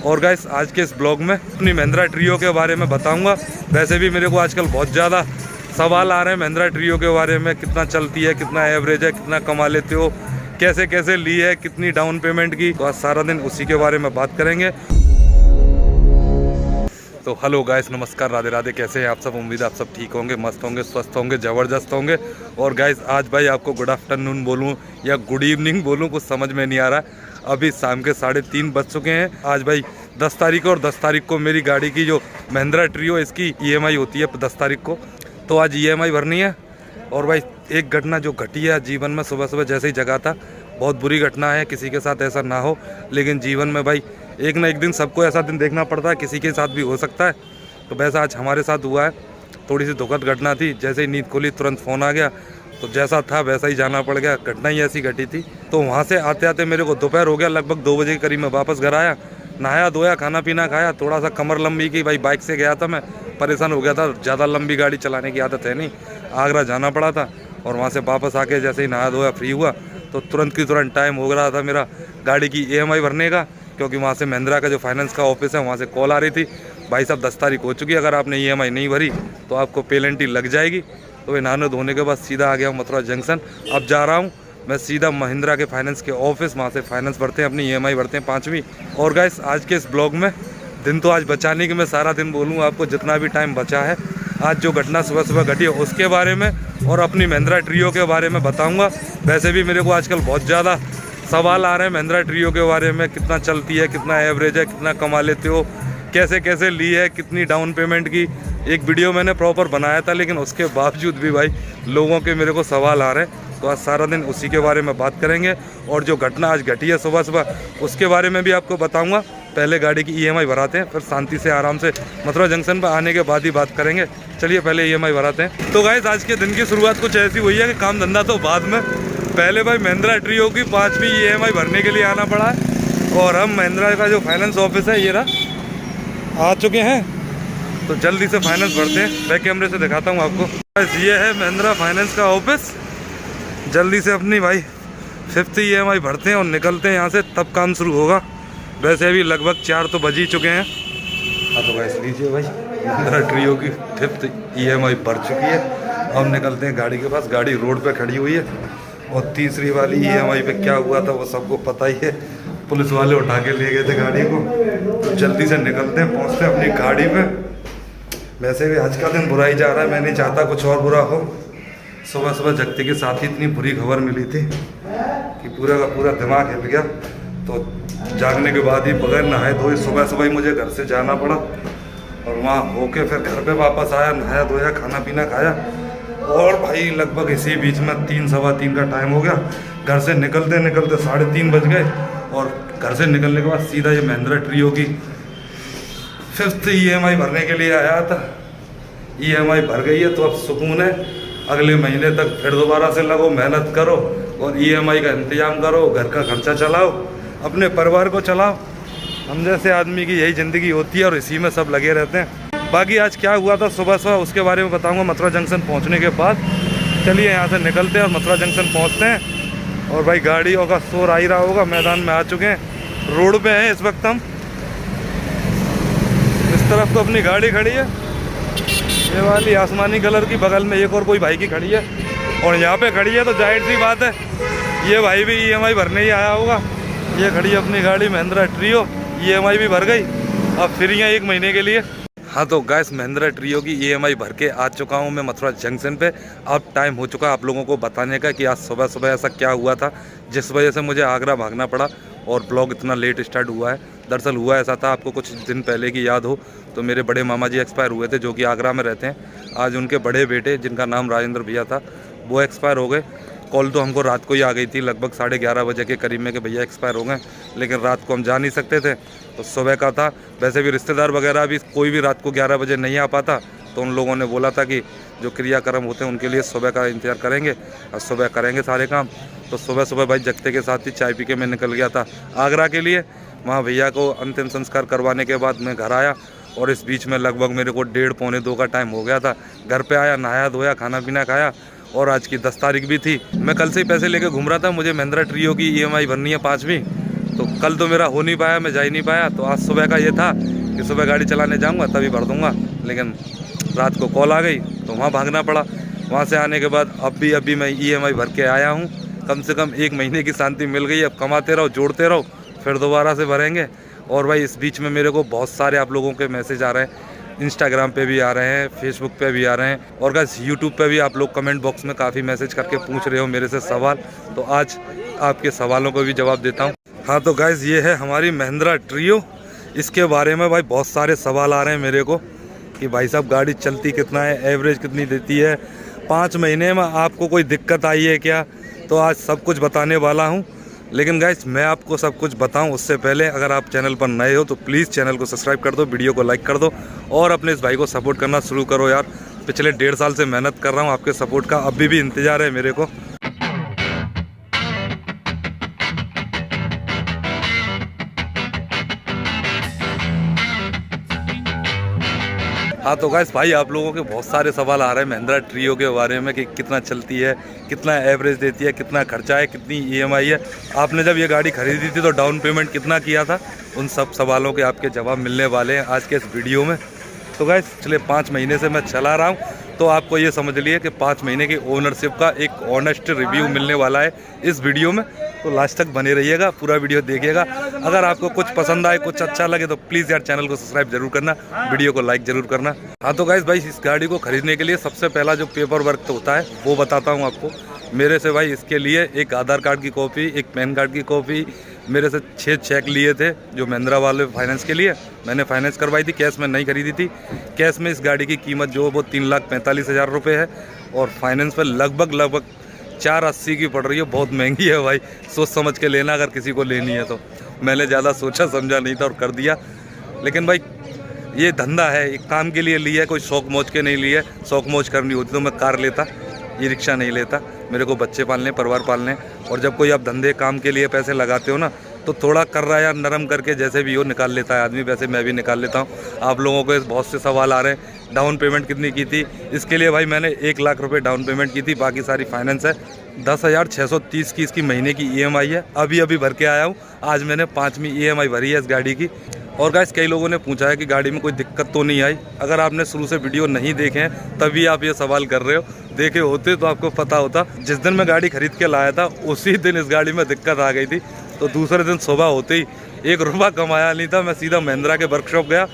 और गाइस आज के इस ब्लॉग में अपनी महिंद्रा ट्रियो के बारे में बताऊंगा। वैसे भी मेरे को आजकल बहुत ज़्यादा सवाल आ रहे हैं महिंद्रा ट्रियो के बारे में, कितना चलती है, कितना एवरेज है, कितना कमा लेते हो, कैसे कैसे ली है, कितनी डाउन पेमेंट की। तो आज सारा दिन उसी के बारे में बात करेंगे। तो हेलो गाइस, नमस्कार, राधे राधे। कैसे हैं आप सब? उम्मीद है आप सब ठीक होंगे, मस्त होंगे, स्वस्थ होंगे, ज़बरदस्त होंगे। और गाइस आज भाई आपको गुड आफ्टरनून बोलूं या गुड इवनिंग बोलूं, कुछ समझ में नहीं आ रहा है। अभी शाम के 3:30 बज चुके हैं। आज भाई 10 तारीख और 10 तारीख को मेरी गाड़ी की जो महिंद्रा ट्रियो इसकी EMI होती है 10 तारीख को, तो आज EMI भरनी है। और भाई एक घटना जो घटी है जीवन में, सुबह सुबह जैसे ही जगा था, बहुत बुरी घटना है, किसी के साथ ऐसा ना हो, लेकिन जीवन में भाई एक ना एक दिन सबको ऐसा दिन देखना पड़ता है, किसी के साथ भी हो सकता है। तो वैसा आज हमारे साथ हुआ है। थोड़ी सी दुखद घटना थी, जैसे ही नींद खोली तुरंत फ़ोन आ गया, तो जैसा था वैसा ही जाना पड़ गया। घटना ही ऐसी घटी थी। तो वहाँ से आते आते मेरे को दोपहर हो गया, लगभग 2 बजे के करीब मैं वापस घर आया, नहाया धोया, खाना पीना खाया, थोड़ा सा कमर लंबी की, भाई बाइक से गया था, मैं परेशान हो गया था, ज़्यादा लंबी गाड़ी चलाने की आदत है नहीं। आगरा जाना पड़ा था और वहाँ से वापस आके जैसे ही नहाया धोया फ्री हुआ, तो तुरंत की तुरंत टाइम हो रहा था मेरा गाड़ी की EMI भरने का, क्योंकि वहाँ से महिंद्रा का जो फाइनेंस का ऑफिस है वहाँ से कॉल आ रही थी, भाई साहब 10 तारीख हो चुकी है, अगर आपने EMI नहीं भरी तो आपको पेनल्टी लग जाएगी। तो नहाने धोने के बाद सीधा आ गया हूँ मथुरा जंक्शन। अब जा रहा हूँ मैं सीधा महिंद्रा के फाइनेंस के ऑफिस, वहाँ से फाइनेंस भरते हैं, अपनी EMI भरते हैं 5वीं। और गाइस आज के इस ब्लॉग में दिन तो आज बचा नहीं कि मैं सारा दिन बोलूँ, आपको जितना भी टाइम बचा है आज जो घटना सुबह सुबह घटी है उसके बारे में और अपनी महिंद्रा ट्रियो के बारे में बताऊँगा। वैसे भी मेरे को आजकल बहुत ज़्यादा सवाल आ रहे हैं महिंद्रा ट्रियो के बारे में, कितना चलती है, कितना एवरेज है, कितना कमा लेते हो, कैसे कैसे ली है, कितनी डाउन पेमेंट की। एक वीडियो मैंने प्रॉपर बनाया था, लेकिन उसके बावजूद भी भाई लोगों के मेरे को सवाल आ रहे हैं। तो आज सारा दिन उसी के बारे में बात करेंगे और जो घटना आज घटी है सुबह सुबह उसके बारे में भी आपको बताऊंगा। पहले गाड़ी की EMI भराते हैं, फिर शांति से आराम से मथुरा जंक्शन पर आने के बाद ही बात करेंगे। चलिए पहले EMI भराते हैं। तो गाइस आज के दिन की शुरुआत कुछ ऐसी हुई है कि काम धंधा तो बाद में, पहले भाई महिंद्रा ट्रियो की 5वीं EMI भरने के लिए आना पड़ा है। और हम महिंद्रा का जो फाइनेंस ऑफिस है ये रहा, आ चुके हैं, तो जल्दी से फाइनेंस भरते हैं। बैक कैमरे से दिखाता हूँ आपको। ये है महिंद्रा फाइनेंस का ऑफिस। जल्दी से अपनी भाई 5th EMI भरते हैं और निकलते हैं यहाँ से, तब काम शुरू होगा। वैसे अभी लगभग 4 तो बज ही चुके हैं। हाँ तो गाइस लीजिए भाई, महिंद्रा ट्रियो की 5th EMI भर चुकी है। हम निकलते हैं गाड़ी के पास, गाड़ी रोड पे खड़ी हुई है। और तीसरी वाली EMI पे क्या हुआ था वो सबको पता ही है, पुलिस वाले उठा के ले गए थे गाड़ी को। तो जल्दी से निकलते हैं, पहुँचते हैं अपनी गाड़ी पे। वैसे भी आज का दिन बुरा ही जा रहा है, मैं नहीं चाहता कुछ और बुरा हो। सुबह सुबह जगते के साथ ही इतनी बुरी खबर मिली थी कि पूरा का पूरा दिमाग हिल गया। तो जागने के बाद ही बगैर नहाए धोए सुबह सुबह ही मुझे घर से जाना पड़ा, और वहाँ होके फिर घर पे वापस आया, नहाया धोया, खाना पीना खाया। और भाई लगभग इसी बीच में 3 सवा 3 का टाइम हो गया। घर से निकलते निकलते 3:30 बज गए। और घर से निकलने के बाद सीधा ये महिंद्रा ट्रियो की 5th EMI भरने के लिए आया था। EMI भर गई है तो अब सुकून है। अगले महीने तक फिर दोबारा से लगो, मेहनत करो और EMI का इंतजाम करो, घर का खर्चा चलाओ, अपने परिवार को चलाओ। हम जैसे आदमी की यही ज़िंदगी होती है और इसी में सब लगे रहते हैं। बाकी आज क्या हुआ था सुबह सुबह उसके बारे में बताऊंगा मथुरा जंक्शन पहुंचने के बाद। चलिए यहाँ से निकलते हैं और मथुरा जंक्शन पहुँचते हैं। और भाई गाड़ियों का शोर आ ही रहा होगा, मैदान में आ चुके हैं, रोड पे हैं इस वक्त हम। इस तरफ तो अपनी गाड़ी खड़ी है, ये वाली आसमानी कलर की, बगल में एक और कोई भाई की खड़ी है, और यहाँ पे खड़ी है तो जाहिर सी बात है ये भाई भी EMI भरने ही आया होगा। ये खड़ी है अपनी गाड़ी महिंद्रा ट्रियो, EMI भी भर गई, अब फ्री है 1 महीने के लिए। हाँ तो गाइस महिंद्रा ट्रियो की EMI भर के आ चुका हूँ मैं मथुरा जंक्शन पे। अब टाइम हो चुका है आप लोगों को बताने का कि आज सुबह सुबह ऐसा क्या हुआ था जिस वजह से मुझे आगरा भागना पड़ा और ब्लॉग इतना लेट स्टार्ट हुआ है। दरअसल हुआ ऐसा था, आपको कुछ दिन पहले की याद हो तो मेरे बड़े मामा जी एक्सपायर हुए थे, जो कि आगरा में रहते हैं। आज उनके बड़े बेटे, जिनका नाम राजेंद्र भैया था, वो एक्सपायर हो गए। कॉल तो हमको रात को ही आ गई थी, लगभग 11:30 बजे के करीब में, कि भैया एक्सपायर हो गए, लेकिन रात को हम जा नहीं सकते थे, तो सुबह का था। वैसे भी रिश्तेदार वगैरह भी कोई भी रात को 11 बजे नहीं आ पाता, तो उन लोगों ने बोला था कि जो क्रियाक्रम होते हैं उनके लिए सुबह का इंतजार करेंगे और सुबह करेंगे सारे काम। तो सुबह सुबह भाई जगते के साथ ही चाय पी के मैं निकल गया था आगरा के लिए। वहाँ भैया को अंतिम संस्कार करवाने के बाद मैं घर आया, और इस बीच में लगभग मेरे को 1:30 पौने 2 का टाइम हो गया था। घर पे आया, नहाया धोया, खाना पीना खाया, और आज की 10 तारीख भी थी। मैं कल से ही पैसे लेके घूम रहा था, मुझे महिंद्रा ट्रियो की EMI भरनी है 5वीं, तो कल तो मेरा हो नहीं पाया, मैं जा ही नहीं पाया। तो आज सुबह का ये था कि सुबह गाड़ी चलाने जाऊँगा तभी भर दूँगा, लेकिन रात को कॉल आ गई तो वहाँ भागना पड़ा। वहाँ से आने के बाद अभी मैं EMI भर के आया हूँ। कम से कम 1 महीने की शांति मिल गई। अब कमाते रहो, जोड़ते रहो, फिर दोबारा से भरेंगे। और भाई इस बीच में मेरे को बहुत सारे आप लोगों के मैसेज आ रहे हैं, इंस्टाग्राम पे भी आ रहे हैं, फेसबुक पे भी आ रहे हैं, और गाइस यूट्यूब पे भी आप लोग कमेंट बॉक्स में काफ़ी मैसेज करके पूछ रहे हो मेरे से सवाल। तो आज आपके सवालों को भी जवाब देता हूँ। हाँ तो गाइस ये है हमारी महिंद्रा ट्रियो। इसके बारे में भाई बहुत सारे सवाल आ रहे हैं मेरे को कि भाई साहब गाड़ी चलती कितना है, एवरेज कितनी देती है, 5 महीने में आपको कोई दिक्कत आई है क्या। तो आज सब कुछ बताने वाला हूँ। लेकिन गाइस मैं आपको सब कुछ बताऊं उससे पहले अगर आप चैनल पर नए हो तो प्लीज़ चैनल को सब्सक्राइब कर दो, वीडियो को लाइक कर दो और अपने इस भाई को सपोर्ट करना शुरू करो यार। पिछले 1.5 साल से मेहनत कर रहा हूं, आपके सपोर्ट का अभी भी इंतज़ार है मेरे को। हाँ तो गाइस भाई आप लोगों के बहुत सारे सवाल आ रहे हैं महिंद्रा ट्रियो के बारे में कि कितना चलती है, कितना एवरेज देती है, कितना खर्चा है, कितनी EMI है, आपने जब ये गाड़ी खरीदी थी तो डाउन पेमेंट कितना किया था। उन सब सवालों के आपके जवाब मिलने वाले हैं आज के इस वीडियो में। तो गाइस पिछले 5 महीने से मैं चला रहा हूँ, तो आपको ये समझ लिए कि 5 महीने की ओनरशिप का एक ऑनेस्ट रिव्यू मिलने वाला है इस वीडियो में। तो लास्ट तक बने रहिएगा, पूरा वीडियो देखिएगा। अगर आपको कुछ पसंद आए, कुछ अच्छा लगे तो प्लीज़ यार चैनल को सब्सक्राइब जरूर करना, वीडियो को लाइक जरूर करना। हाँ तो गाइस भाई इस गाड़ी को खरीदने के लिए सबसे पहला जो पेपर वर्क तो होता है वो बताता हूँ आपको। मेरे से भाई इसके लिए एक आधार कार्ड की कॉपी, एक पैन कार्ड की कॉपी, मेरे से 6 चेक लिए थे जो महिंद्रा वाले फाइनेंस के लिए। मैंने फाइनेंस करवाई थी, कैश में नहीं खरीदी थी। कैश में इस गाड़ी की कीमत जो वो 3,45,000 रुपये है और फाइनेंस पर लगभग 480 की पड़ रही है। बहुत महंगी है भाई, सोच समझ के लेना अगर किसी को लेनी है तो। मैंने ज़्यादा सोचा समझा नहीं था और कर दिया। लेकिन भाई ये धंधा है, एक काम के लिए लिया है, कोई शौक मौज के नहीं लिए। शौक मौज करनी होती तो मैं कार लेता, ये रिक्शा नहीं लेता। मेरे को बच्चे पालने, परिवार पालने, और जब कोई आप धंधे काम के लिए पैसे लगाते हो ना तो थोड़ा कर रहा है यार नरम करके जैसे भी हो निकाल लेता है आदमी। वैसे मैं भी निकाल लेता हूँ। आप लोगों को बहुत से सवाल आ रहे हैं डाउन पेमेंट कितनी की थी। इसके लिए भाई मैंने 1 लाख रुपए डाउन पेमेंट की थी, बाकी सारी फाइनेंस है। 10,630 की इसकी महीने की EMI है। अभी भर के आया हूँ, आज मैंने 5वीं EMI भरी है इस गाड़ी की। और गाइस कई लोगों ने पूछा है कि गाड़ी में कोई दिक्कत तो नहीं आई। अगर आपने शुरू से वीडियो नहीं देखे हैं तभी आप ये सवाल कर रहे हो, देखे होते तो आपको पता होता। जिस दिन मैं गाड़ी खरीद के लाया था उसी दिन इस गाड़ी में दिक्कत आ गई थी। तो दूसरे दिन सुबह होते ही 1 रुपया कमाया नहीं था, मैं सीधा महिंद्रा के वर्कशॉप गया।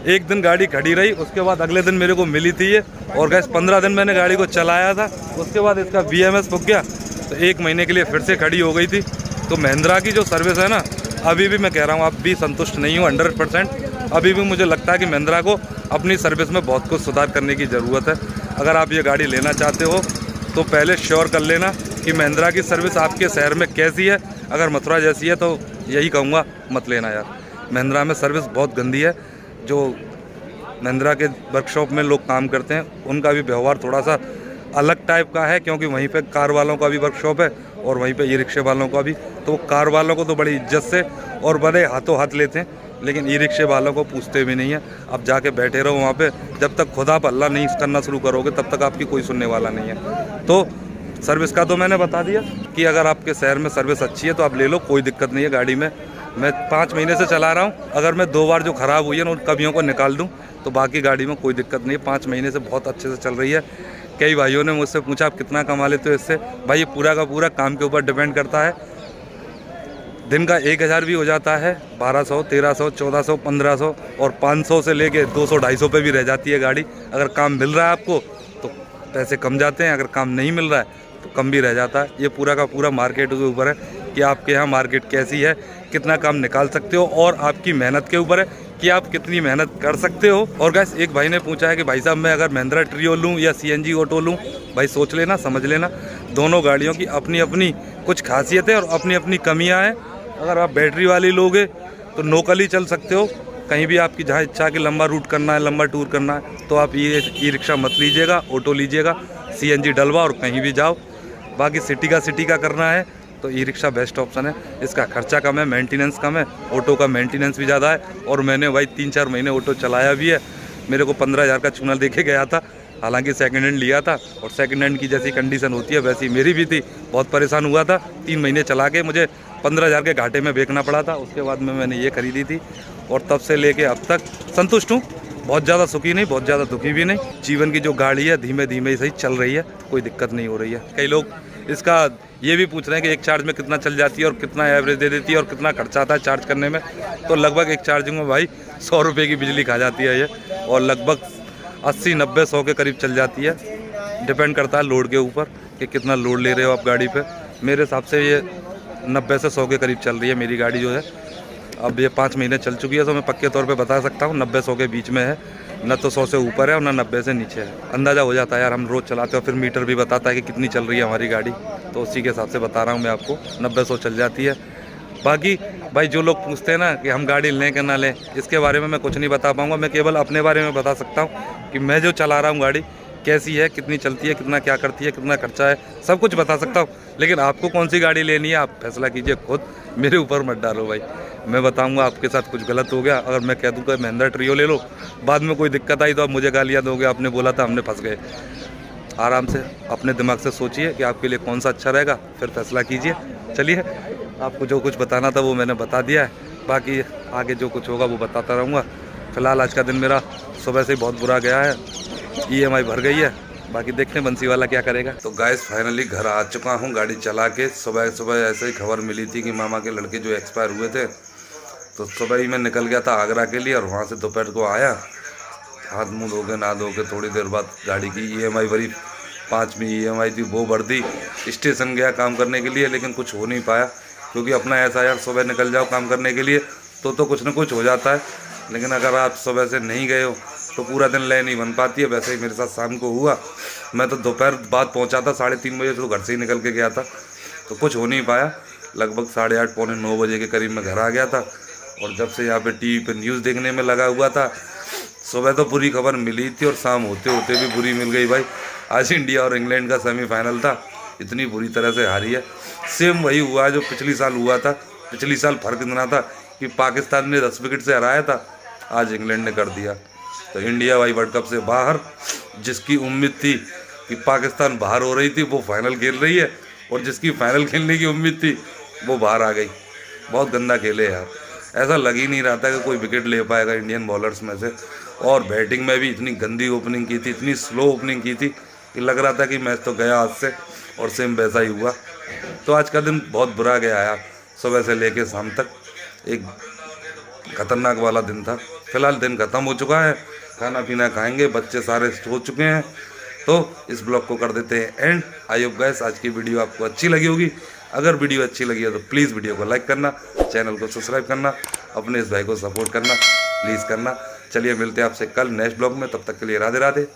1 दिन गाड़ी खड़ी रही, उसके बाद अगले दिन मेरे को मिली थी ये। और गैस 15 दिन मैंने गाड़ी को चलाया था, उसके बाद इसका BMS पुग गया तो 1 महीने के लिए फिर से खड़ी हो गई थी। तो महिंद्रा की जो सर्विस है ना, अभी भी मैं कह रहा हूँ आप भी संतुष्ट नहीं हूँ 100%। अभी भी मुझे लगता है कि महिंद्रा को अपनी सर्विस में बहुत कुछ सुधार करने की ज़रूरत है। अगर आप ये गाड़ी लेना चाहते हो तो पहले श्योर कर लेना कि महिंद्रा की सर्विस आपके शहर में कैसी है। अगर मथुरा जैसी है तो यही कहूँगा मत लेना यार। महिंद्रा में सर्विस बहुत गंदी है। जो महिंद्रा के वर्कशॉप में लोग काम करते हैं उनका भी व्यवहार थोड़ा सा अलग टाइप का है, क्योंकि वहीं पे कार वालों का भी वर्कशॉप है और वहीं पे ई रिक्शे वालों का भी। तो कार वालों को तो बड़ी इज्जत से और बड़े हाथों हाथ लेते हैं, लेकिन ई रिक्शे वालों को पूछते भी नहीं है। अब जाके बैठे रहो वहाँ पे, जब तक खुदा पर अल्लाह नहीं करना शुरू करोगे तब तक आपकी कोई सुनने वाला नहीं है। तो सर्विस का तो मैंने बता दिया कि अगर आपके शहर में सर्विस अच्छी है तो आप ले लो, कोई दिक्कत नहीं है गाड़ी में। मैं 5 महीने से चला रहा हूँ। अगर मैं 2 बार जो ख़राब हुई है ना उन कमियों को निकाल दूँ तो बाकी गाड़ी में कोई दिक्कत नहीं है। 5 महीने से बहुत अच्छे से चल रही है। कई भाइयों ने मुझसे पूछा आप कितना कमा लेते हो इससे। भाई ये पूरा का पूरा काम के ऊपर डिपेंड करता है। दिन का 1,000 भी हो जाता है, 1200, 1300, 1400, 1500 और 500 से लेके 200, 250 पे भी रह जाती है गाड़ी। अगर काम मिल रहा है आपको तो पैसे कम जाते हैं, अगर काम नहीं मिल रहा है तो कम भी रह जाता है। ये पूरा का पूरा मार्केट के ऊपर है कि आपके यहाँ मार्केट कैसी है, कितना काम निकाल सकते हो, और आपकी मेहनत के ऊपर है कि आप कितनी मेहनत कर सकते हो। और गैस एक भाई ने पूछा है कि भाई साहब मैं अगर महिंद्रा ट्रियो लूँ या CNG ऑटो लूँ। भाई सोच लेना, समझ लेना, दोनों गाड़ियों की अपनी अपनी कुछ खासियतें और अपनी अपनी कमियाँ हैं। अगर आप बैटरी वाली लोगे तो लोकल ही चल सकते हो, कहीं भी आपकी जहाँ इच्छा कि लंबा रूट करना है, लंबा टूर करना है तो आप ये ई रिक्शा मत लीजिएगा, ऑटो लीजिएगा, CNG डलवा और कहीं भी जाओ। बाकी सिटी का करना है तो ई रिक्शा बेस्ट ऑप्शन है। इसका खर्चा कम है, मेंटेनेंस कम है, ऑटो का मेंटेनेंस भी ज़्यादा है। और मैंने भाई 3-4 महीने ऑटो चलाया भी है। मेरे को 15,000 का चूना देके गया था, हालांकि सेकंड हैंड लिया था और सेकंड हैंड की जैसी कंडीशन होती है वैसी मेरी भी थी। बहुत परेशान हुआ था, 3 महीने चला के मुझे 15,000 के घाटे में बेचना पड़ा था। उसके बाद में मैंने ये खरीदी थी और तब से लेके अब तक संतुष्ट हूँ। बहुत ज़्यादा सुखी नहीं, बहुत ज़्यादा दुखी भी नहीं। जीवन की जो गाड़ी है धीमे धीमे ही सही चल रही है, कोई दिक्कत नहीं हो रही है। कई लोग इसका ये भी पूछ रहे हैं कि एक चार्ज में कितना चल जाती है और कितना एवरेज दे देती है और कितना खर्चा आता है चार्ज करने में। तो लगभग एक चार्जिंग में भाई 100 रुपये की बिजली खा जाती है ये, और लगभग 80, 90, 100 के करीब चल जाती है। डिपेंड करता है लोड के ऊपर कि कितना लोड ले रहे हो आप गाड़ी पे। मेरे हिसाब से ये 90 से 100 के करीब चल रही है मेरी गाड़ी जो है। अब ये 5 महीने चल चुकी है, तो मैं पक्के तौर पे बता सकता हूँ 90-100 के बीच में है, न तो 100 से ऊपर है और न 90 से नीचे है। अंदाज़ा हो जाता है यार, हम रोज़ चलाते हैं, फिर मीटर भी बताता है कि कितनी चल रही है हमारी गाड़ी, तो उसी के हिसाब से बता रहा हूँ मैं आपको। 90-100 चल जाती है। बाकी भाई जो लोग पूछते हैं ना कि हम गाड़ी लें कि ना लें, इसके बारे में मैं कुछ नहीं बता पाऊँगा। मैं केवल अपने बारे में बता सकता हूँ कि मैं जो चला रहा हूँ गाड़ी कैसी है, कितनी चलती है, कितना क्या करती है, कितना खर्चा है, सब कुछ बता सकता हूँ। लेकिन आपको कौन सी गाड़ी लेनी है आप फैसला कीजिए खुद, मेरे ऊपर मत डालो भाई। मैं बताऊंगा आपके साथ कुछ गलत हो गया, अगर मैं कह दूँ कि महिंद्रा ट्रियो ले लो, बाद में कोई दिक्कत आई तो आप मुझे गालियाँ दोगे, आपने बोला था, हमने फंस गए। आराम से अपने दिमाग से सोचिए कि आपके लिए कौन सा अच्छा रहेगा, फिर फैसला कीजिए। चलिए, आपको जो कुछ बताना था वो मैंने बता दिया है, बाकी आगे जो कुछ होगा वो बताता रहूँगा। फ़िलहाल आज का दिन मेरा सुबह से ही बहुत बुरा गया है, EMI भर गई है, बाकी देखते हैं बंसी वाला क्या करेगा। तो गाइस फाइनली घर आ चुका हूँ गाड़ी चला के। सुबह सुबह ऐसे ही खबर मिली थी कि मामा के लड़के जो एक्सपायर हुए थे, तो सुबह ही मैं निकल गया था आगरा के लिए, और वहाँ से दोपहर को आया, हाथ मुँह धो के नहा धो के थोड़ी देर बाद गाड़ी की EMI भरी। 5वीं EMI थी वो भर दी। स्टेशन गया काम करने के लिए, लेकिन कुछ हो नहीं पाया, क्योंकि अपना ऐसा यार सुबह निकल जाओ काम करने के लिए तो कुछ ना कुछ हो जाता है, लेकिन अगर आप सुबह से नहीं गए हो तो पूरा दिन लय नहीं बन पाती है। वैसे ही मेरे साथ शाम को हुआ, मैं तो दोपहर बाद पहुंचा था, 3:30 बजे तो घर से ही निकल के गया था, तो कुछ हो नहीं पाया। लगभग 8:30 पौने 9 बजे के करीब मैं घर आ गया था, और जब से यहाँ पे टीवी पे न्यूज़ देखने में लगा हुआ था, सुबह तो बुरी खबर मिली थी और शाम होते होते भी बुरी मिल गई भाई। आज इंडिया और इंग्लैंड का सेमीफाइनल था, इतनी बुरी तरह से हारी है। सेम वही हुआ जो पिछली साल हुआ था। पिछली साल फर्क इतना था कि पाकिस्तान ने 10 विकेट से हराया था, आज इंग्लैंड ने कर दिया। तो इंडिया भाई वर्ल्ड कप से बाहर, जिसकी उम्मीद थी कि पाकिस्तान बाहर हो रही थी वो फाइनल खेल रही है, और जिसकी फाइनल खेलने की उम्मीद थी वो बाहर आ गई। बहुत गंदा खेले यार, ऐसा लग ही नहीं रहा था कि कोई विकेट ले पाएगा इंडियन बॉलर्स में से। और बैटिंग में भी इतनी गंदी ओपनिंग की थी, इतनी स्लो ओपनिंग की थी कि लग रहा था कि मैच तो गया हाथ से, और सेम वैसा ही हुआ। तो आज का दिन बहुत बुरा गया यार, सुबह से लेके शाम तक एक खतरनाक वाला दिन था। फिलहाल दिन ख़त्म हो चुका है, खाना पीना खाएंगे, बच्चे सारे सो चुके हैं, तो इस ब्लॉग को कर देते हैं एंड। आई होप गाइस आज की वीडियो आपको अच्छी लगी होगी। अगर वीडियो अच्छी लगी है तो प्लीज़ वीडियो को लाइक करना, चैनल को सब्सक्राइब करना, अपने इस भाई को सपोर्ट करना प्लीज़ करना। चलिए मिलते हैं आपसे कल नेक्स्ट ब्लॉग में, तब तक के लिए राधे राधे,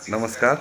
नमस्कार।